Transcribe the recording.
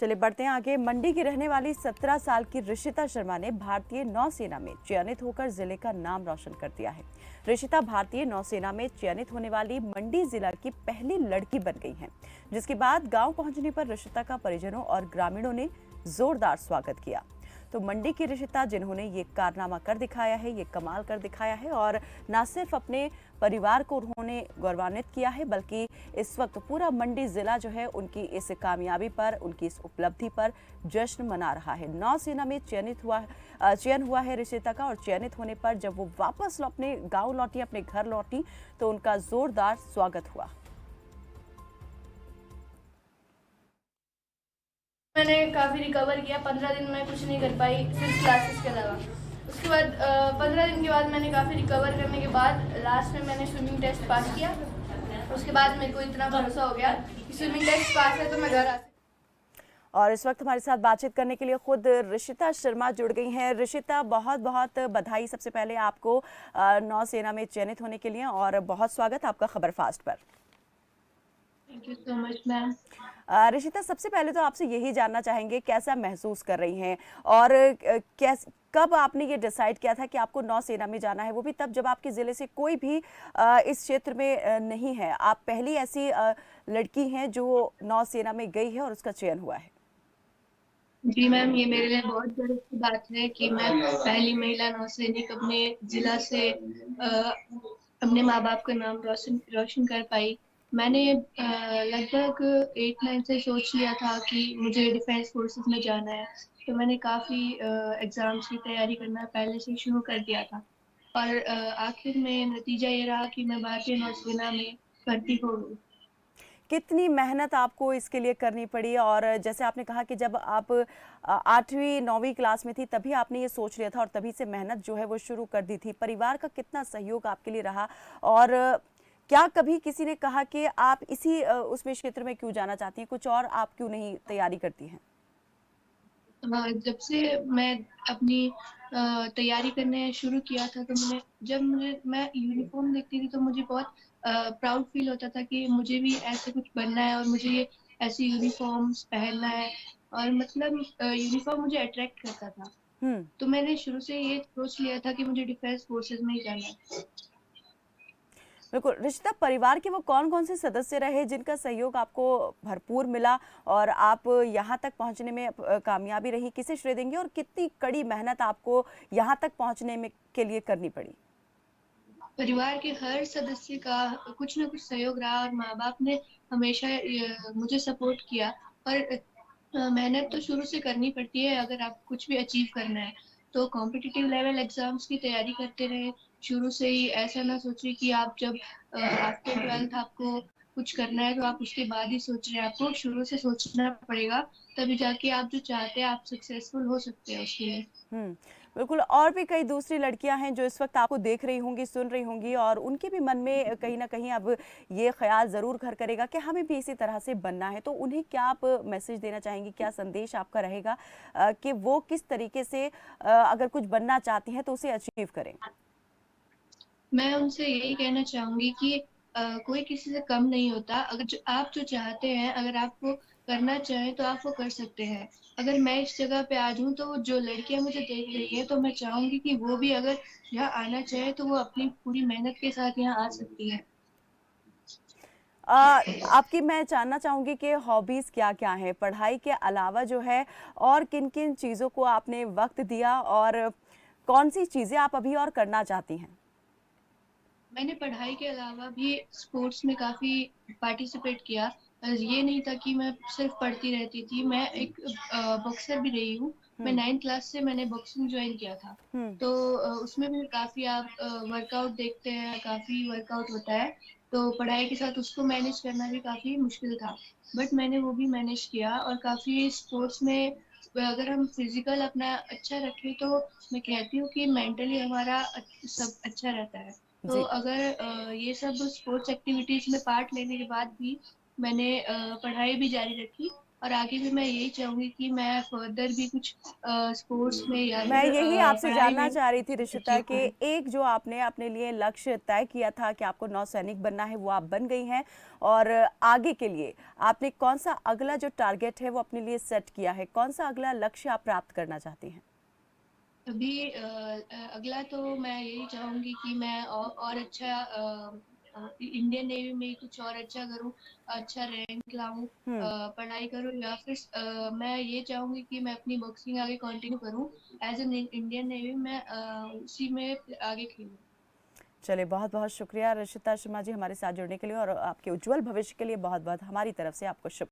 चलिए बढ़ते हैं आगे। मंडी की रहने वाली 17 साल की ऋषिता शर्मा ने भारतीय नौसेना में चयनित होकर जिले का नाम रोशन कर दिया है। ऋषिता भारतीय नौसेना में चयनित होने वाली मंडी जिला की पहली लड़की बन गई हैं, जिसके बाद गांव पहुंचने पर ऋषिता का परिजनों और ग्रामीणों ने जोरदार स्वागत किया। तो मंडी की ऋषिता जिन्होंने ये कारनामा कर दिखाया है, ये कमाल कर दिखाया है और न सिर्फ अपने परिवार को उन्होंने गौरवान्वित किया है, बल्कि इस वक्त पूरा मंडी जिला जो है उनकी इस कामयाबी पर, उनकी इस उपलब्धि पर जश्न मना रहा है। नौसेना में चयन हुआ है ऋषिता का, और चयनित होने पर जब वो वापस अपने गाँव लौटी, अपने घर लौटी, तो उनका जोरदार स्वागत हुआ। मैंने काफ़ी रिकवर किया। 15 दिन मैं कुछ नहीं कर पाई सिर्फ क्लासेस के अलावा। उसके बाद 15 दिन के बाद मैंने काफ़ी रिकवर करने के बाद लास्ट में मैंने स्विमिंग टेस्ट पास किया। उसके बाद मेरे को इतना भरोसा हो गया कि स्विमिंग टेस्ट पास है तो मैं घर आ सकती। और इस वक्त हमारे साथ बातचीत करने के लिए खुद ऋषिता शर्मा जुड़ गई हैं। ऋषिता, बहुत बहुत बधाई सबसे पहले आपको नौसेना में चयनित होने के लिए, और बहुत स्वागत आपका खबर फास्ट पर। Thank you so much ma'am. Rishita, सबसे पहले तो आपसे यही जानना चाहेंगे कैसा महसूस कर रही हैं, और कब आपने ये डिसाइड किया था कि आपको नौसेना में जाना है, वो भी तब जब आपके ज़िले से कोई भी इस क्षेत्र में नहीं है। आप पहली ऐसी लड़की हैं जो नौसेना में गई है और उसका चयन हुआ है। जी मैम, ये मेरे लिए बहुत गर्व की बात है कि मैं पहली महिला नौसैनिक अपने जिला से अपने माँ बाप का नाम रोशन रोशन कर पाई। मैंने लगभग 8-9 से सोच लिया था कि मुझे डिफेंस फोर्सेस में जाना है, तो मैंने काफ़ी एग्ज़ाम्स की तैयारी करना पहले से शुरू कर दिया था। और आखिर में नतीजा ये रहा कि मैं भारतीय नौसेना में भर्ती हो गई। कितनी मेहनत आपको इसके लिए करनी पड़ी, और जैसे आपने कहा कि जब आप 8वीं 9वीं क्लास में थी तभी आपने ये सोच लिया था और तभी से मेहनत जो है वो शुरू कर दी थी। परिवार का कितना सहयोग आपके लिए रहा, और क्या कभी किसी ने कहा कि आप इसी उसमें क्षेत्र में क्यों जाना चाहती हैं, कुछ और आप क्यों नहीं तैयारी करती हैं? जब से मैं अपनी तैयारी करने शुरू किया था, तो मैं यूनिफॉर्म देखती थी तो मुझे बहुत प्राउड फील होता था कि मुझे भी ऐसे कुछ बनना है और मुझे ये ऐसी यूनिफॉर्म्स पहनना है। और मतलब यूनिफॉर्म मुझे अट्रैक्ट करता था, हम्म। तो मैंने शुरू से ये सोच लिया था कि मुझे डिफेंस फोर्सेस में ही जाना है। बिल्कुल। रिश्ता परिवार के वो कौन कौन से सदस्य रहे जिनका सहयोग आपको भरपूर मिला और आप यहाँ तक पहुँचने में कामयाबी रही? किसे श्रेय देंगे, और कितनी कड़ी मेहनत आपको यहाँ तक पहुँचने में के लिए करनी पड़ी? परिवार के हर सदस्य का कुछ ना कुछ सहयोग रहा और माँ बाप ने हमेशा मुझे सपोर्ट किया। और मेहनत तो शुरू से करनी पड़ती है अगर आप कुछ भी अचीव करना है। तो कॉम्पिटिटिव लेवल एग्जाम्स की तैयारी करते रहे शुरू से ही। ऐसा ना सोचिए कि आप जब आफ्टर 12th आपको कुछ करना है तो आप उसके बाद ही सोच रहे हैं। आपको शुरू से सोचना पड़ेगा, तभी जाके आप जो चाहते हैं आप सक्सेसफुल हो सकते हैं उसके लिए। हुँ, बिल्कुल। और भी कई दूसरी लड़कियाँ हैं जो इस वक़्त आपको देख रही होंगी, सुन रही होंगी, और उनके भी मन में कहीं न कहीं अब ये ख़्याल ज़रूर घर करेगा कि हमें भी इसी तरह से बनना है। तो उन्हें क्या आप मैसेज देना चाहेंगी? क्या संदेश आपका रहेगा कि वो किस तरीके से अगर कुछ बनना चाहती हैं तो उसे अचीव करें? मैं उनसे यही कहना चाहूँगी कि कोई किसी से कम नहीं होता। अगर आप जो चाहते हैं, अगर आप वो करना चाहें तो आप वो कर सकते हैं। अगर मैं इस जगह पे आज हूँ तो जो लड़कियाँ मुझे देख रही हैं, तो मैं चाहूँगी कि वो भी अगर यहाँ आना चाहे तो वो अपनी पूरी मेहनत के साथ यहाँ आ सकती है। अ, आपकी मैं जानना चाहूँगी कि हॉबीज़ क्या-क्या हैं? पढ़ाई के अलावा जो है और किन-किन चीज़ों को आपने वक़्त दिया, और कौन-सी चीज़ें आप अभी और करना चाहती हैं? मैंने पढ़ाई के अलावा भी स्पोर्ट्स में काफ़ी पार्टिसिपेट किया। ये नहीं था कि मैं सिर्फ़ पढ़ती रहती थी। मैं एक बॉक्सर भी रही हूँ। मैं हुँ, 9th क्लास से मैंने बॉक्सिंग जॉइन किया था। हुँ। तो उसमें भी काफ़ी आप वर्कआउट देखते हैं, काफ़ी वर्कआउट होता है। तो पढ़ाई के साथ उसको मैनेज करना भी काफ़ी मुश्किल था। बट मैंने वो भी मैनेज किया और काफ़ी स्पोर्ट्स में अगर हम फ़िज़िकल अपना अच्छा रखें तो मैं कहती हूँ कि मेंटली हमारा सब अच्छा रहता है। तो जी। अगर ये सब स्पोर्ट्स एक्टिविटीज़ में पार्ट लेने के बाद भी मैंने पढ़ाई भी जारी रखी। और आगे भी मैं यही चाहूंगी कि मैं फर्दर भी कुछ स्पोर्ट्स में या मैं फिर यही आपसे पढ़ाई जानना में चाह रही थी ऋषिता अचीव कि करूँ। एक जो आपने अपने लिए लक्ष्य तय किया था कि आपको नौसैनिक बनना है वो आप बन गई हैं, और आगे के लिए आपने कौन सा अगला जो टारगेट है वो अपने लिए सेट किया है, कौन सा अगला लक्ष्य आप प्राप्त करना चाहती हैं? अभी अगला तो मैं यही चाहूंगी कि मैं और अच्छा इंडियन नेवी में कुछ और अच्छा करूं, अच्छा रैंक लाऊं, हम्म। पढ़ाई करूं, या फिर मैं ये चाहूंगी कि मैं अपनी बॉक्सिंग आगे कंटिन्यू करूं एज एन इंडियन नेवी में, उसी में आगे खेलूं। चलिए, बहुत बहुत शुक्रिया ऋषिता शर्मा जी हमारे साथ जुड़ने के लिए, और आपके उज्जवल भविष्य के लिए बहुत बहुत हमारी तरफ से आपको शुभ